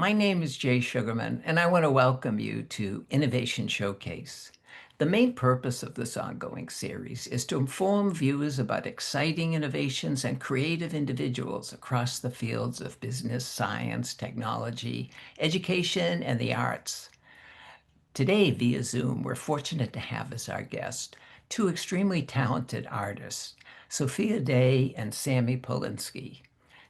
My name is Jay Sugarman, and I want to welcome you to Innovation Showcase. The main purpose of this ongoing series is to inform viewers about exciting innovations and creative individuals across the fields of business, science, technology, education, and the arts. Today, via Zoom, we're fortunate to have as our guest two extremely talented artists, Sophia Day and Sammy Polinsky.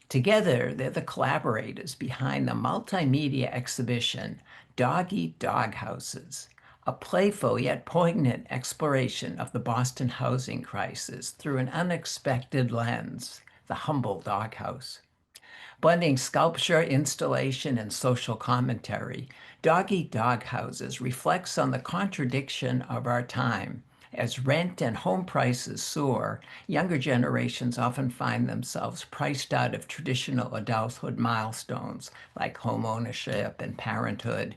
Together, they're the collaborators behind the multimedia exhibition Dog Eat Dog Houses, a playful yet poignant exploration of the Boston housing crisis through an unexpected lens, the humble doghouse. Blending sculpture, installation, and social commentary, Dog Eat Dog Houses reflects on the contradiction of our time. As rent and home prices soar, younger generations often find themselves priced out of traditional adulthood milestones like homeownership and parenthood,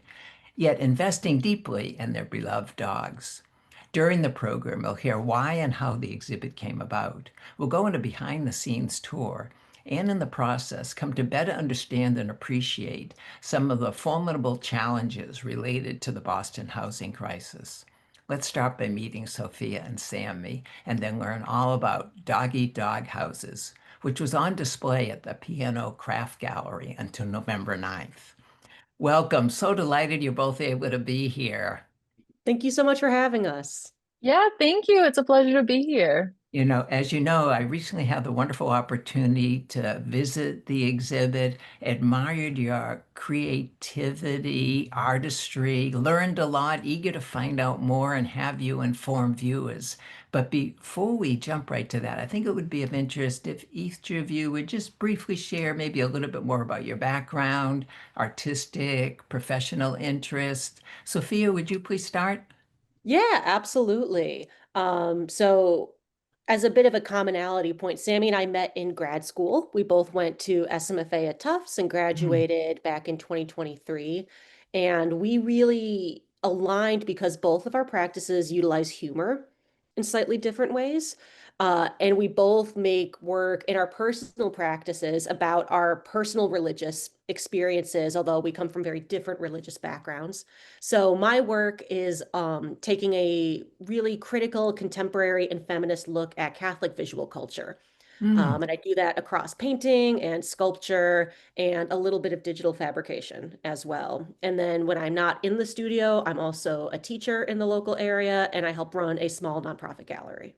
yet investing deeply in their beloved dogs. During the program, we'll hear why and how the exhibit came about. We'll go on a behind the scenes tour and in the process come to better understand and appreciate some of the formidable challenges related to the Boston housing crisis. Let's start by meeting Sophia and Sammy and then learn all about Dog Eat Dog Houses, which was on display at the Piano Craft Gallery until November 9th. Welcome. So delighted you're both able to be here. Thank you so much for having us. Yeah, thank you. It's a pleasure to be here. As you know, I recently had the wonderful opportunity to visit the exhibit, admired your creativity, artistry, learned a lot, eager to find out more and have you inform viewers. But before we jump right to that, I think it would be of interest if each of you would just briefly share maybe a little bit more about your background, artistic, professional interest. Sophia, would you please start? Yeah, absolutely. So as a bit of a commonality point, Sammy and I met in grad school. We both went to SMFA at Tufts and Mm, graduated back in 2023. And we really aligned because both of our practices utilize humor in slightly different ways. And we both make work in our personal practices about our personal religious experiences, although we come from very different religious backgrounds. So my work is taking a really critical, contemporary, and feminist look at Catholic visual culture. mm. And I do that across painting and sculpture and a little bit of digital fabrication as well. And then when I'm not in the studio, I'm also a teacher in the local area and I help run a small nonprofit gallery.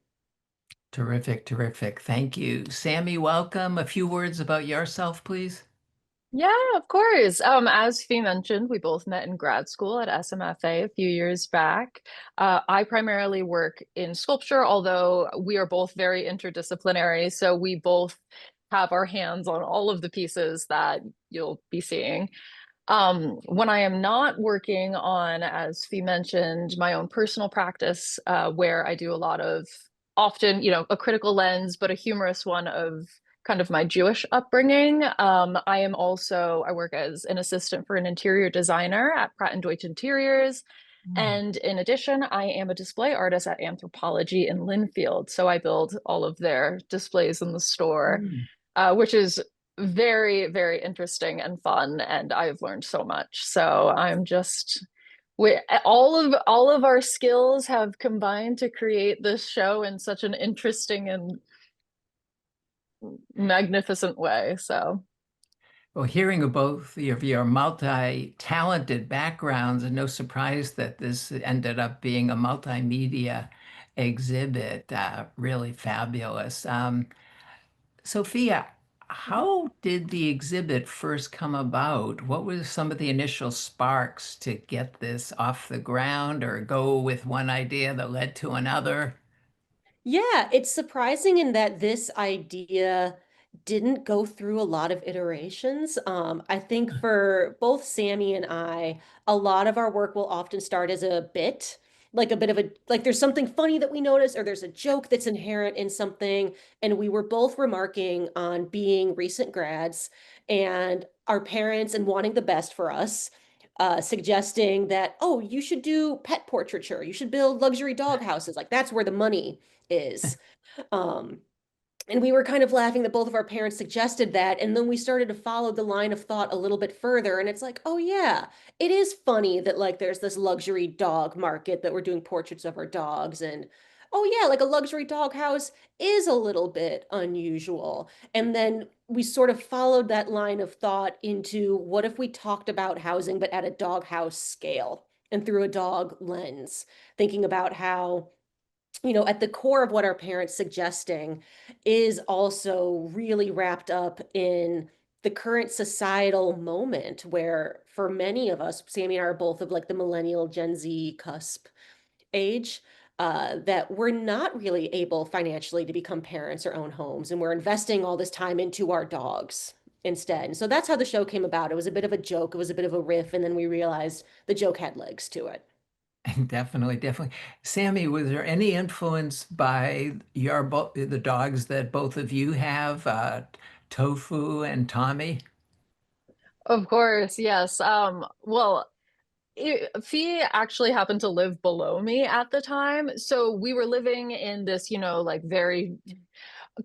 Terrific, terrific. Thank you. Sammy, welcome. A few words about yourself, please. Yeah, of course. As Fee mentioned, we both met in grad school at SMFA a few years back. I primarily work in sculpture, although we are both very interdisciplinary, so we both have our hands on all of the pieces that you'll be seeing. When I am not working on, as Fee mentioned, my own personal practice, where I do a lot of often, a critical lens, but a humorous one of kind of my Jewish upbringing. I work as an assistant for an interior designer at Pratt& and Deutsch Interiors. Mm, And in addition, I am a display artist at Anthropologie in Linfield. So I build all of their displays in the store, mm. which is very, very interesting and fun. And I've learned so much. So I'm just we all of our skills have combined to create this show in such an interesting and magnificent way. So Well, hearing of both of your multi-talented backgrounds, and no surprise that this ended up being a multimedia exhibit, really fabulous. Sophia, how did the exhibit first come about? What were some of the initial sparks to get this off the ground or go with one idea that led to another? Yeah, it's surprising in that this idea didn't go through a lot of iterations. I think for both Sammy and I, a lot of our work will often start as a bit, like a bit of a, like there's something funny that we notice, or there's a joke that's inherent in something. And we were both remarking on being recent grads and our parents and wanting the best for us. Suggesting that, oh, you should do pet portraiture, you should build luxury dog houses. Like that's where the money is. Um, And we were kind of laughing that both of our parents suggested that. And then we started to follow the line of thought a little bit further. And it's like, oh, yeah, it is funny that like there's this luxury dog market that we're doing portraits of our dogs. And oh, yeah, like a luxury dog house is a little bit unusual. And then we sort of followed that line of thought into what if we talked about housing, but at a dog house scale and through a dog lens, thinking about how at the core of what our parents suggesting is also really wrapped up in the current societal moment where for many of us, Sammy and I are both of like the millennial Gen Z cusp age, that we're not really able financially to become parents or own homes, and we're investing all this time into our dogs instead. And so that's how the show came about. It was a bit of a joke, it was a bit of a riff, and then we realized the joke had legs to it. Definitely, definitely. Sammy, was there any influence by the dogs that both of you have, Tofu and Tommy? Of course, yes. Well, Fee actually happened to live below me at the time. So we were living in this, like very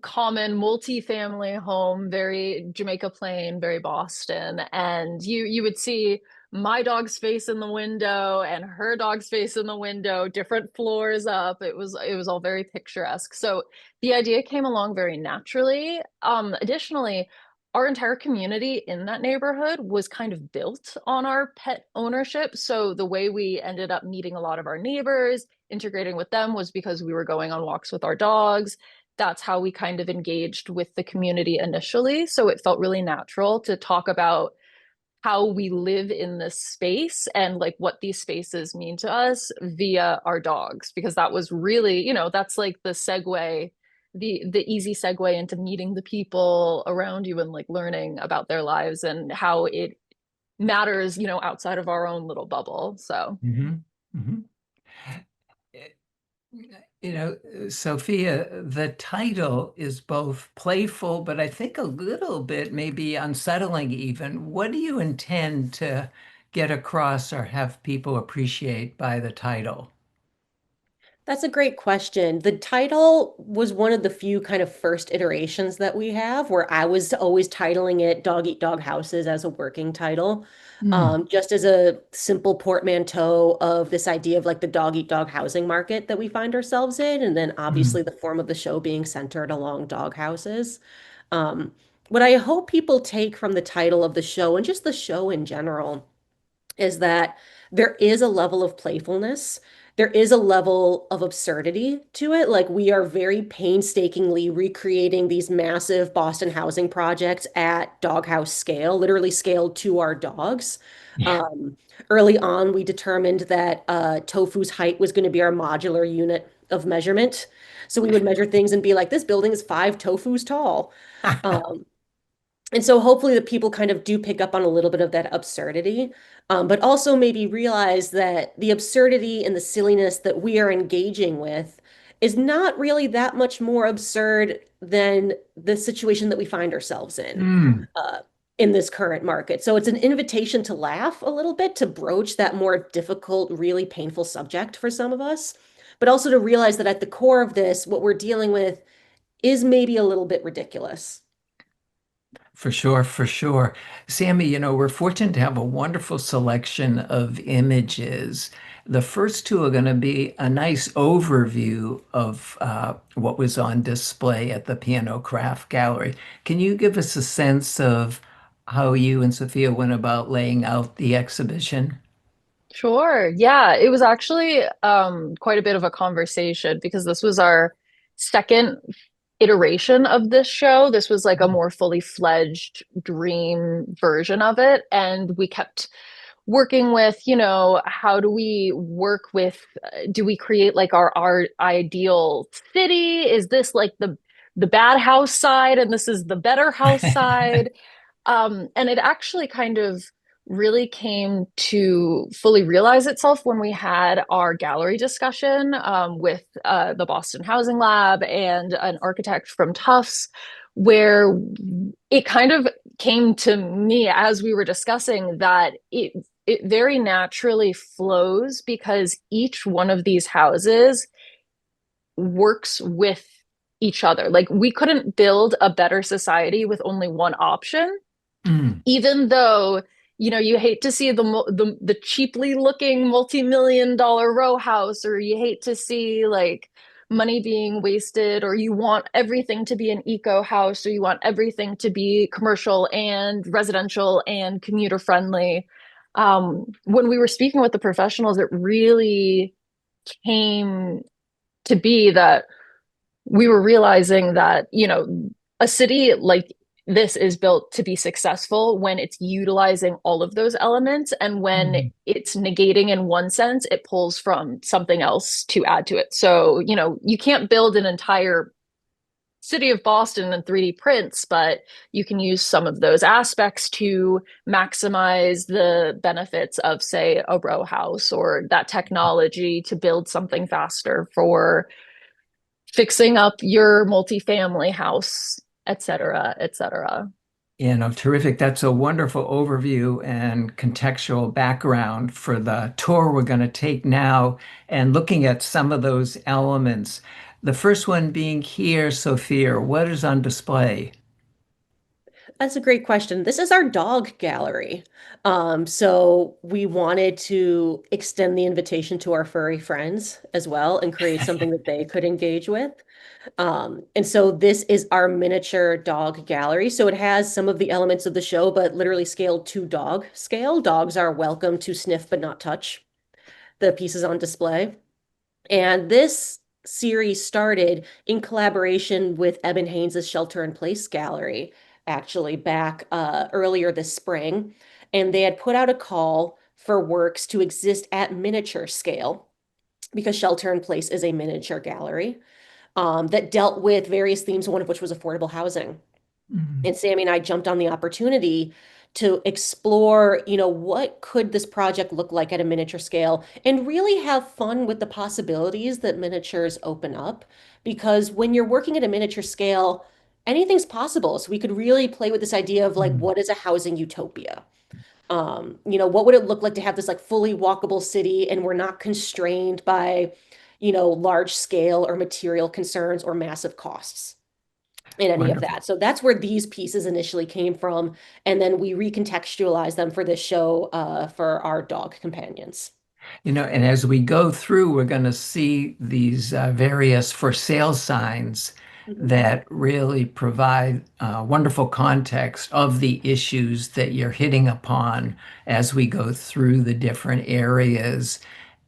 common multi-family home, very Jamaica Plain, very Boston. And you would see my dog's face in the window and her dog's face in the window, different floors up. It was all very picturesque. So the idea came along very naturally. Additionally, our entire community in that neighborhood was kind of built on our pet ownership. So the way we ended up meeting a lot of our neighbors, integrating with them was because we were going on walks with our dogs. That's how we kind of engaged with the community initially. So it felt really natural to talk about how we live in this space and like what these spaces mean to us via our dogs, because that was really, that's like the segue, the easy segue into meeting the people around you and like learning about their lives and how it matters, outside of our own little bubble. So Hmm. Hmm. Sophia, the title is both playful, but I think a little bit maybe unsettling even. What do you intend to get across or have people appreciate by the title? That's a great question. The title was one of the few kind of first iterations that we have where I was always titling it Dog Eat Dog Houses as a working title, Hmm. just as a simple portmanteau of this idea of like the dog eat dog housing market that we find ourselves in. And then obviously Hmm. the form of the show being centered along dog houses. Um, what I hope people take from the title of the show and just the show in general is that there is a level of playfulness. There is a level of absurdity to it. Like we are very painstakingly recreating these massive Boston housing projects at doghouse scale, literally scaled to our dogs. Yeah. Um, Early on, we determined that Tofu's height was going to be our modular unit of measurement. So we would measure things and be like, this building is 5 Tofus tall. Um, and so hopefully the people kind of do pick up on a little bit of that absurdity, but also maybe realize that the absurdity and the silliness that we are engaging with is not really that much more absurd than the situation that we find ourselves Hmm. uh, in this current market. So it's an invitation to laugh a little bit, to broach that more difficult, really painful subject for some of us, but also to realize that at the core of this, what we're dealing with is maybe a little bit ridiculous. For sure, for sure. Sammy, we're fortunate to have a wonderful selection of images. The first two are going to be a nice overview of what was on display at the Piano Craft Gallery. Can you give us a sense of how you and Sophia went about laying out the exhibition? sure. Yeah, it was actually quite a bit of a conversation because this was our second iteration of this show. This was like a more fully fledged dream version of it. And we kept working with, how do we work with, do we create like our ideal city? Is this like the bad house side and this is the better house side? And it actually kind of really came to fully realize itself when we had our gallery discussion with the Boston Housing Lab and an architect from Tufts, where it kind of came to me as we were discussing that it very naturally flows because each one of these houses works with each other. Like we couldn't build a better society with only one option, Mm. even though you hate to see the cheaply looking multi-million-dollar row house, or you hate to see like money being wasted, or you want everything to be an eco house, or you want everything to be commercial and residential and commuter friendly. When we were speaking with the professionals, it really came to be that we were realizing that, a city like this is built to be successful when it's utilizing all of those elements. And when Mm. it's negating in one sense, it pulls from something else to add to it. So, you can't build an entire city of Boston in 3D prints, but you can use some of those aspects to maximize the benefits of, say, a row house, or that technology to build something faster for fixing up your multifamily house, et cetera, et cetera. Terrific. That's a wonderful overview and contextual background for the tour we're going to take now and looking at some of those elements. The first one being here, Sophia, what is on display? That's a great question. This is our dog gallery. So we wanted to extend the invitation to our furry friends as well and create something that they could engage with. And so this is our miniature dog gallery. So it has some of the elements of the show, but literally scaled to dog scale. Dogs are welcome to sniff but not touch the pieces on display. And this series started in collaboration with Eben Haynes's Shelter in Place Gallery, actually back earlier this spring. And they had put out a call for works to exist at miniature scale because Shelter in Place is a miniature gallery that dealt with various themes, one of which was affordable housing. Mm. And Sammy and I jumped on the opportunity to explore, what could this project look like at a miniature scale and really have fun with the possibilities that miniatures open up. Because when you're working at a miniature scale, anything's possible. So we could really play with this idea of like, Mm. what is a housing utopia? What would it look like to have this like fully walkable city and we're not constrained by, large scale or material concerns or massive costs in any of Wonderful. that. So that's where these pieces initially came from. And then we recontextualized them for this show for our dog companions. And as we go through, we're going to see these various for sale signs Mhm. that really provide wonderful context of the issues that you're hitting upon as we go through the different areas.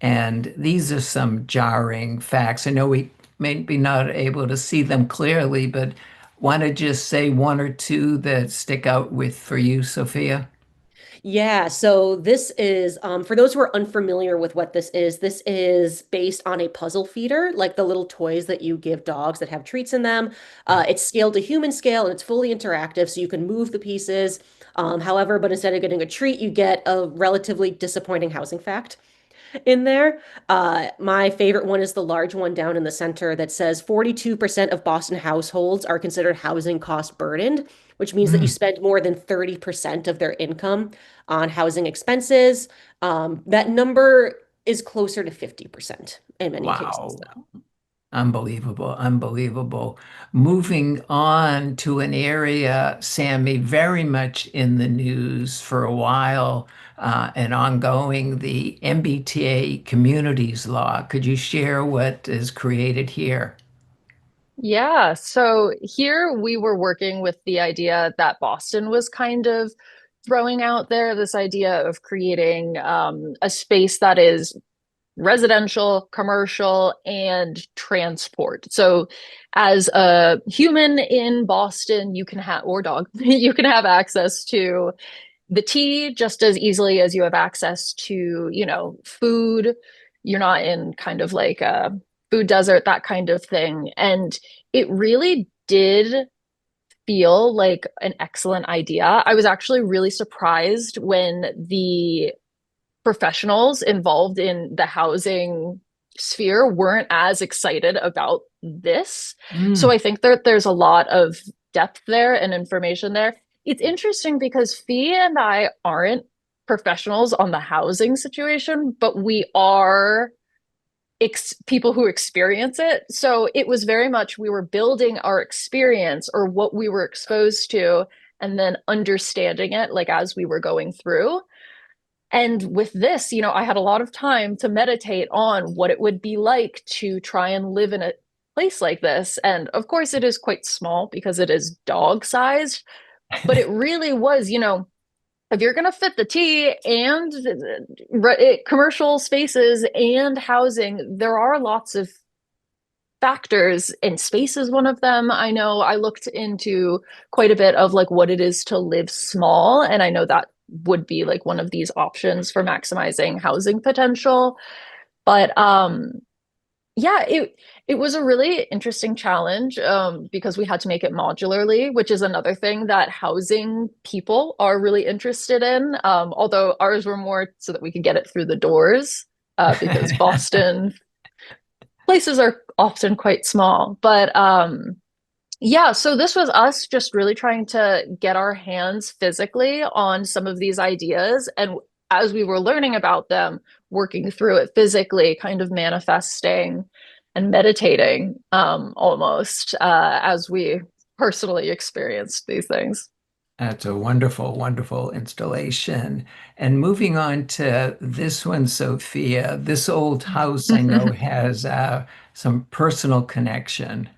And these are some jarring facts. I know we may be not able to see them clearly, but want to just say one or two that stick out with for you, Sophia? Yeah, so this is, for those who are unfamiliar with what this is based on a puzzle feeder, like the little toys that you give dogs that have treats in them. It's scaled to human scale and it's fully interactive, so you can move the pieces. However, but instead of getting a treat, you get a relatively disappointing housing fact in there. My favorite one is the large one down in the center that says 42% of Boston households are considered housing cost burdened, which means that you Mm. spend more than 30% of their income on housing expenses. That number is closer to 50% in many cases, Wow. though. Unbelievable, unbelievable. Moving on to an area, Sammy, very much in the news for a while and ongoing, the MBTA communities law. Could you share what is created here? Yeah, so here we were working with the idea that Boston was kind of throwing out there, this idea of creating a space that is residential, commercial, and transport. So, as a human in Boston, you can have, or dog, you can have access to the T just as easily as you have access to, food. You're not in kind of like a food desert, that kind of thing. And it really did feel like an excellent idea. I was actually really surprised when the professionals involved in the housing sphere weren't as excited about this. So Mm. I think that there's a lot of depth there and information there. It's interesting because Fee and I aren't professionals on the housing situation, but we are people who experience it. So it was very much we were building our experience or what we were exposed to and then understanding it like as we were going through. And with this, I had a lot of time to meditate on what it would be like to try and live in a place like this. And of course, it is quite small because it is dog sized, but it really was, if you're going to fit the T and commercial spaces and housing, there are lots of factors, and space is one of them. I know I looked into quite a bit of like what it is to live small, and I know that would be like one of these options for maximizing housing potential. But yeah, it was a really interesting challenge because we had to make it modularly, which is another thing that housing people are really interested in. Although ours were more so that we could get it through the doors because Boston places are often quite small. But yeah, so this was us just really trying to get our hands physically on some of these ideas. And as we were learning about them, working through it physically, kind of manifesting and meditating almost as we personally experienced these things. That's a wonderful, wonderful installation. And moving on to this one, Sophia, this old house I know has some personal connection.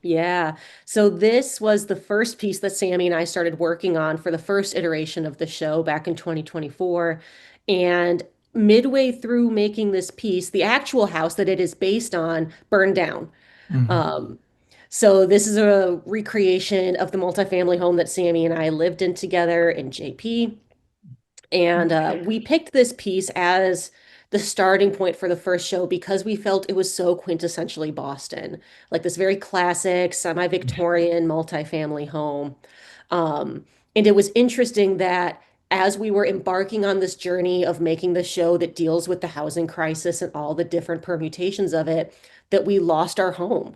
Yeah. So this was the first piece that Sammy and I started working on for the first iteration of the show back in 2024. And midway through making this piece, the actual house that it is based on burned down. Mhm. Um, so this is a recreation of the multifamily home that Sammy and I lived in together in JP. And we picked this piece as the starting point for the first show because we felt it was so quintessentially Boston, like this very classic, semi-Victorian multifamily home. And it was interesting that as we were embarking on this journey of making the show that deals with the housing crisis and all the different permutations of it, that we lost our home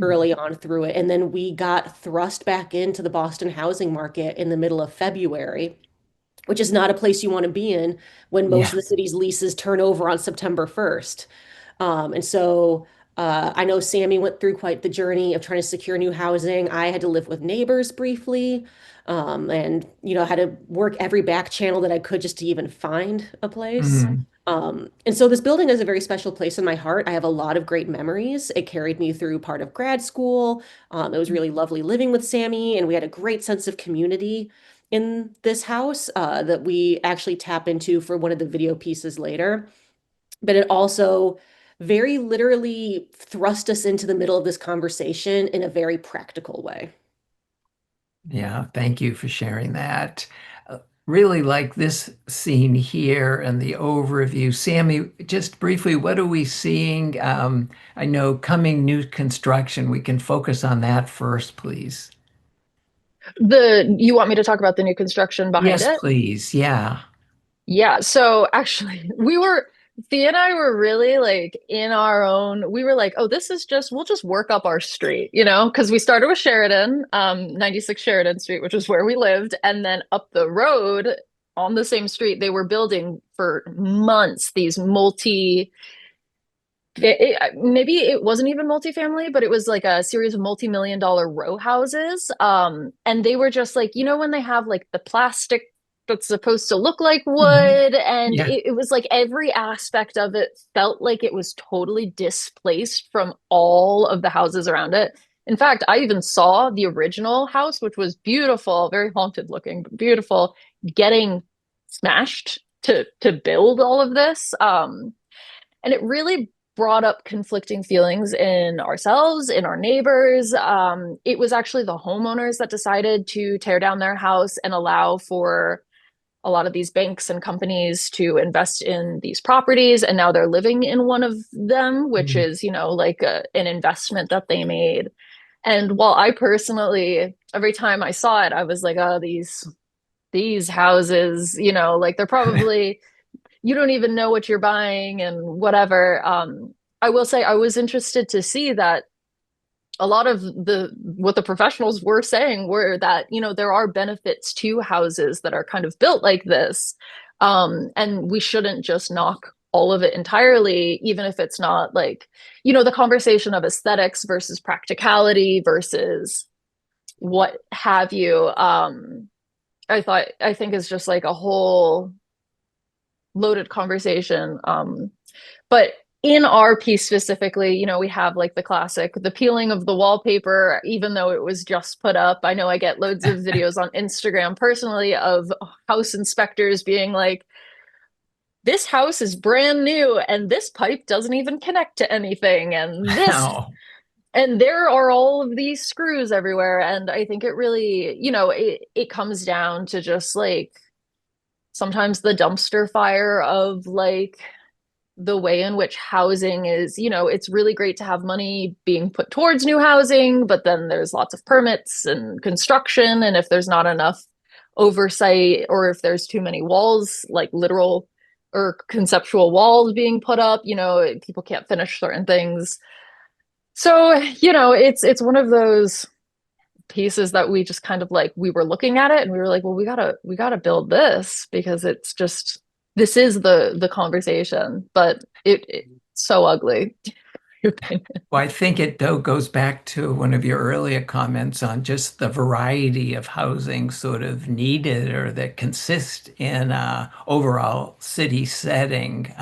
early on through it. And then we got thrust back into the Boston housing market in the middle of February, which is not a place you want to be in when most Yeah. of the city's leases turn over on September 1st. And so I know Sammy went through quite the journey of trying to secure new housing. I had to live with neighbors briefly, and had to work every back channel that I could just to even find a place. Mhm. And so this building is a very special place in my heart. I have a lot of great memories. It carried me through part of grad school. It was really lovely living with Sammy, and we had a great sense of community in this house that we actually tap into for one of the video pieces later. But it also very literally thrust us into the middle of this conversation in a very practical way. Yeah, thank you for sharing that. Really like this scene here and the overview. Sammy, just briefly, what are we seeing? I know coming new construction, we can focus on that first, please. You want me to talk about the new construction behind Yes, it? please. Yeah. Yeah, so actually, Thea and I were really like in our own, we were like, oh, we'll just work up our street, because we started with Sheridan, 96 Sheridan Street, which is where we lived. And then up the road on the same street, they were building for months these maybe it wasn't even multifamily, but it was like a series of multi-million-dollar row houses. And they were just like, when they have like the plastic that's supposed to look like Mhm. wood, and Yeah. it was like every aspect of it felt like it was totally displaced from all of the houses around it. In fact, I even saw the original house, which was beautiful, very haunted looking, but beautiful, getting smashed to build all of this. And it really brought up conflicting feelings in ourselves, in our neighbors. It was actually the homeowners that decided to tear down their house and allow for a lot of these banks and companies to invest in these properties. And now they're living in one of them, which Mhm. is, like an investment that they made. And while I personally, every time I saw it, I was like, oh, these houses, like they're probably you don't even know what you're buying and whatever. I will say I was interested to see that a lot of what the professionals were saying were that, there are benefits to houses that are kind of built like this. And we shouldn't just knock all of it entirely, even if it's not like, you know, the conversation of aesthetics versus practicality versus what have you. I think is just like a whole loaded conversation. But in our piece specifically, you know, we have like the classic, the peeling of the wallpaper, even though it was just put up. I know I get loads of videos on Instagram personally of house inspectors being like, this house is brand new and this pipe doesn't even connect to anything. Wow. And there are all of these screws everywhere. And I think it really, you know, it comes down to just like sometimes the dumpster fire of like the way in which housing is, you know, it's really great to have money being put towards new housing, but then there's lots of permits and construction. And if there's not enough oversight, or if there's too many walls, like literal or conceptual walls being put up, you know, people can't finish certain things. So, you know, it's one of those pieces that we just kind of like we were looking at it and we were like, well, we gotta build this because it's just this is the conversation, but it's so ugly. Well, I think it though goes back to one of your earlier comments on just the variety of housing sort of needed or that consist in a overall city setting,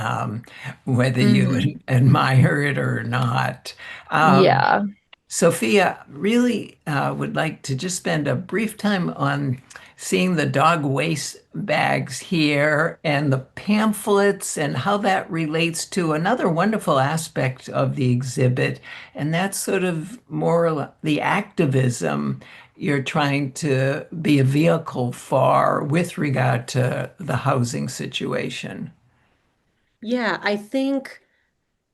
whether you Mhm. admire it or not. Um, Yeah. Sophia, really would like to just spend a brief time on seeing the dog waste bags here and the pamphlets and how that relates to another wonderful aspect of the exhibit. And that's sort of more the activism you're trying to be a vehicle for with regard to the housing situation. Yeah, I think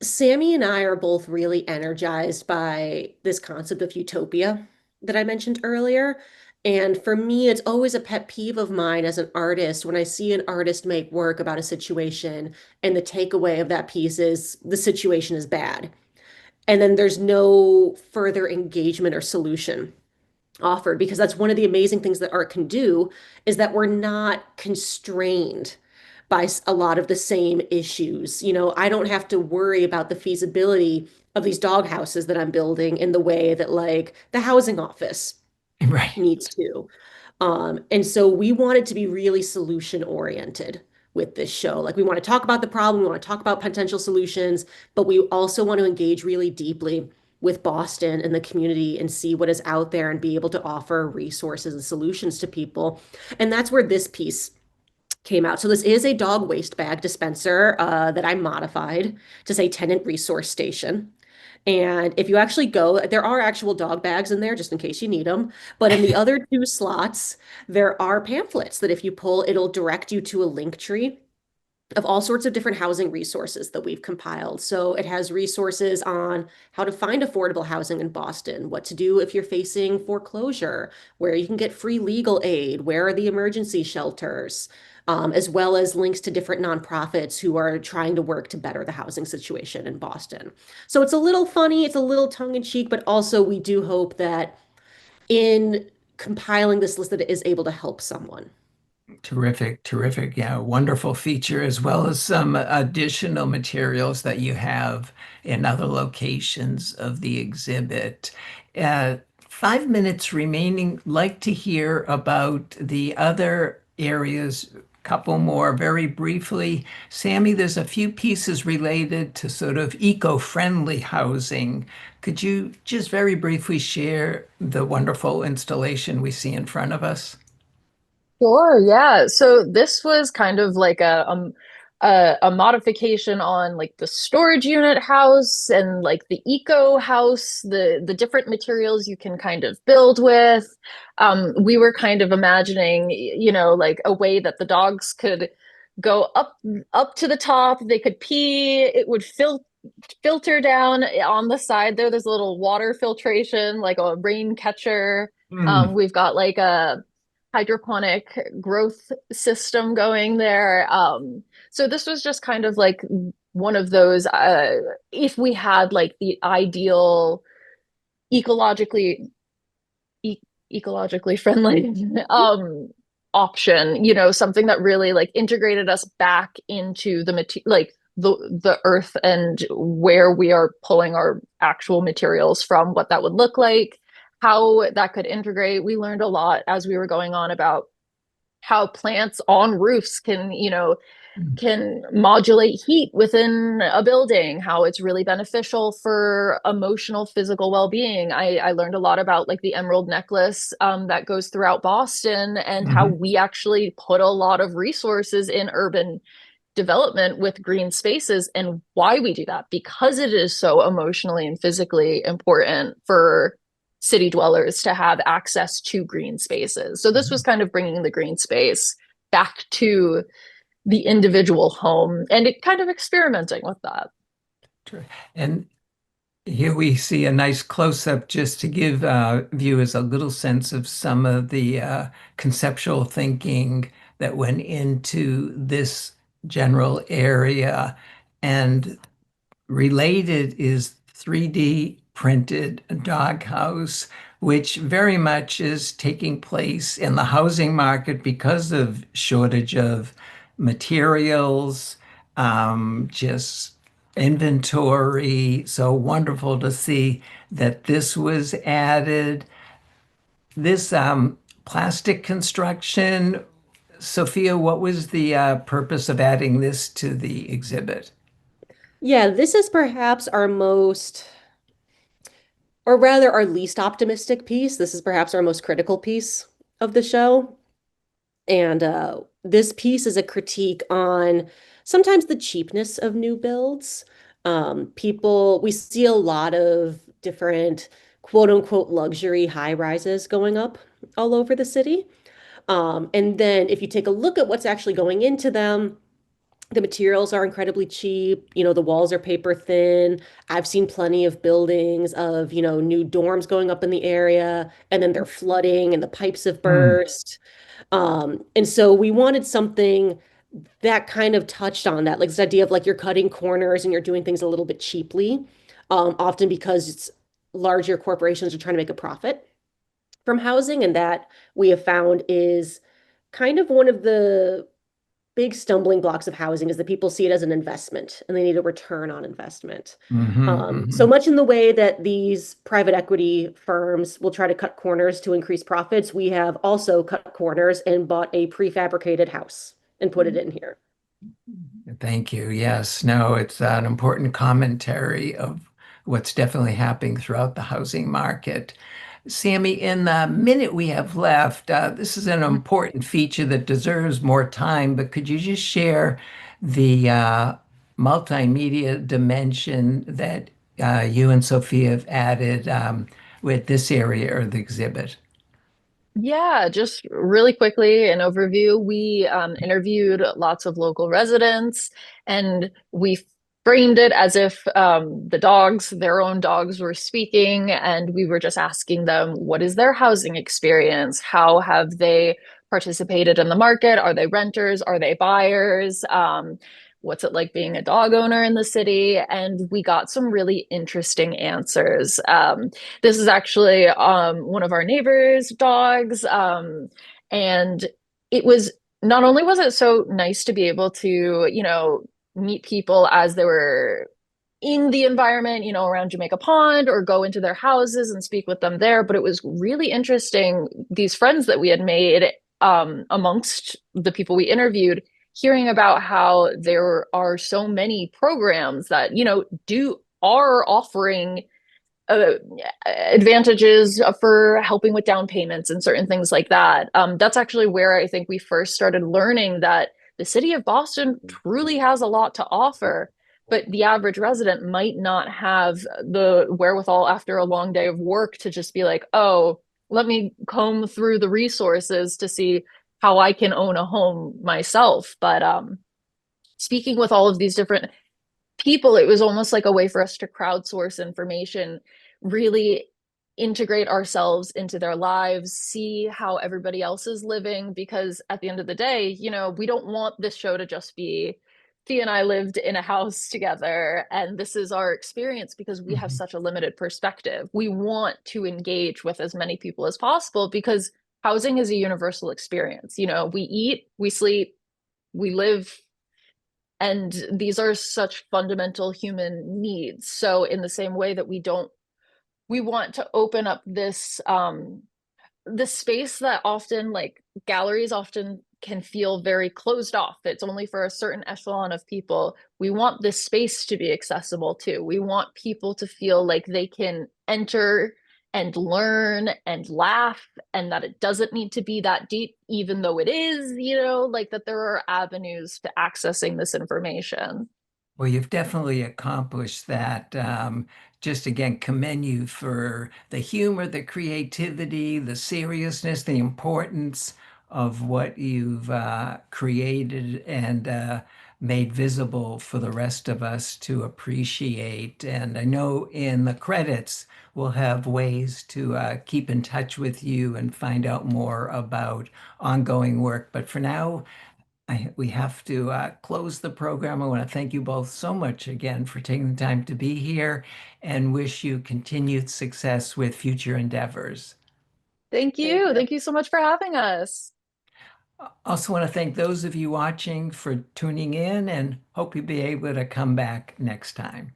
Sammy and I are both really energized by this concept of utopia that I mentioned earlier. And for me, it's always a pet peeve of mine as an artist when I see an artist make work about a situation and the takeaway of that piece is the situation is bad. And then there's no further engagement or solution offered because that's one of the amazing things that art can do is that we're not constrained by a lot of the same issues. You know, I don't have to worry about the feasibility of these dog houses that I'm building in the way that like the housing office Right. needs to. And so we wanted to be really solution oriented with this show. Like we want to talk about the problem, we want to talk about potential solutions, but we also want to engage really deeply with Boston and the community and see what is out there and be able to offer resources and solutions to people. And that's where this piece came out. So this is a dog waste bag dispenser that I modified to say tenant resource station. And if you actually go, there are actual dog bags in there just in case you need them. But in the other two slots, there are pamphlets that if you pull, it'll direct you to a link tree of all sorts of different housing resources that we've compiled. So it has resources on how to find affordable housing in Boston, what to do if you're facing foreclosure, where you can get free legal aid, where are the emergency shelters, as well as links to different nonprofits who are trying to work to better the housing situation in Boston. So it's a little funny, it's a little tongue in cheek, but also we do hope that in compiling this list that it is able to help someone. Terrific, terrific. Yeah, wonderful feature, as well as some additional materials that you have in other locations of the exhibit. 5 minutes remaining. Like to hear about the other areas, couple more very briefly. Sammy, there's a few pieces related to sort of eco-friendly housing. Could you just very briefly share the wonderful installation we see in front of us? Sure, yeah. So this was kind of like a modification on like the storage unit house and like the eco house, the different materials you can kind of build with. We were kind of imagining, you know, like a way that the dogs could go up to the top, they could pee, it would filter down on the side there. There's a little water filtration, like a rain catcher. Hmm. We've got like a hydroponic growth system going there. So this was just kind of like one of those, if we had like the ideal ecologically e ecologically friendly option, you know, something that really like integrated us back into the material, like the earth and where we are pulling our actual materials from, what that would look like, how that could integrate. We learned a lot as we were going on about how plants on roofs can, can modulate heat within a building, how it's really beneficial for emotional, physical well-being. I learned a lot about like the emerald necklace that goes throughout Boston, and how Mhm. we actually put a lot of resources in urban development with green spaces, and why we do that, because it is so emotionally and physically important for city dwellers to have access to green spaces. So this was kind of bringing the green space back to the individual home and it kind of experimenting with that. And here we see a nice close-up just to give viewers a little sense of some of the conceptual thinking that went into this general area. And related is 3D printed doghouse, which very much is taking place in the housing market because of shortage of materials, just inventory. So wonderful to see that this was added. This plastic construction, Sophia, what was the purpose of adding this to the exhibit? Yeah, this is perhaps our most, or rather our least optimistic piece. This is perhaps our most critical piece of the show. And this piece is a critique on sometimes the cheapness of new builds. We see a lot of different quote unquote luxury high rises going up all over the city. And then if you take a look at what's actually going into them, the materials are incredibly cheap. The walls are paper thin. I've seen plenty of buildings of, new dorms going up in the area, and then they're flooding and the pipes have Hmm. burst. And so we wanted something that kind of touched on that, like this idea of like you're cutting corners and you're doing things a little bit cheaply, often because it's larger corporations are trying to make a profit from housing, and that we have found is kind of one of the big stumbling blocks of housing is that people see it as an investment and they need a return on investment. Hmm. So Hmm. much in the way that these private equity firms will try to cut corners to increase profits, we have also cut corners and bought a prefabricated house and put it in here. Thank you. Yes, no, it's an important commentary of what's definitely happening throughout the housing market. Sammy, in the minute we have left, this is an important feature that deserves more time, but could you just share the multimedia dimension that you and Sophia have added with this area or the exhibit? Yeah, just really quickly, an overview. We interviewed lots of local residents and we framed it as if the dogs, their own dogs, were speaking, and we were just asking them, what is their housing experience? How have they participated in the market? Are they renters? Are they buyers? What's it like being a dog owner in the city? And we got some really interesting answers. This is actually one of our neighbors' dogs. And it was not only was it so nice to be able to, meet people as they were in the environment, around Jamaica Pond or go into their houses and speak with them there, but it was really interesting, these friends that we had made amongst the people we interviewed, hearing about how there are so many programs that, are offering uh, advantages for helping with down payments and certain things like that. That's actually where I think we first started learning that the city of Boston truly has a lot to offer, but the average resident might not have the wherewithal after a long day of work to just be like, oh, let me comb through the resources to see how I can own a home myself. But speaking with all of these different people, it was almost like a way for us to crowdsource information, really integrate ourselves into their lives, see how everybody else is living. Because at the end of the day, we don't want this show to just be Thea and I lived in a house together and this is our experience, because we have Mhm. such a limited perspective. We want to engage with as many people as possible because housing is a universal experience. We eat, we sleep, we live And these are such fundamental human needs. So in the same way that we want to open up this space that often, like, galleries often can feel very closed off. It's only for a certain echelon of people. We want this space to be accessible too. We want people to feel like they can enter and learn and laugh, and that it doesn't need to be that deep, even though it is, like that there are avenues to accessing this information. Well, you've definitely accomplished that. Just again, commend you for the humor, the creativity, the seriousness, the importance of what you've created and made visible for the rest of us to appreciate. And I know in the credits, we'll have ways to keep in touch with you and find out more about ongoing work. But for now, we have to close the program. I want to thank you both so much again for taking the time to be here and wish you continued success with future endeavors. Thank Thank you. you. Thank you so much for having us. Also want to thank those of you watching for tuning in and hope you'll be able to come back next time.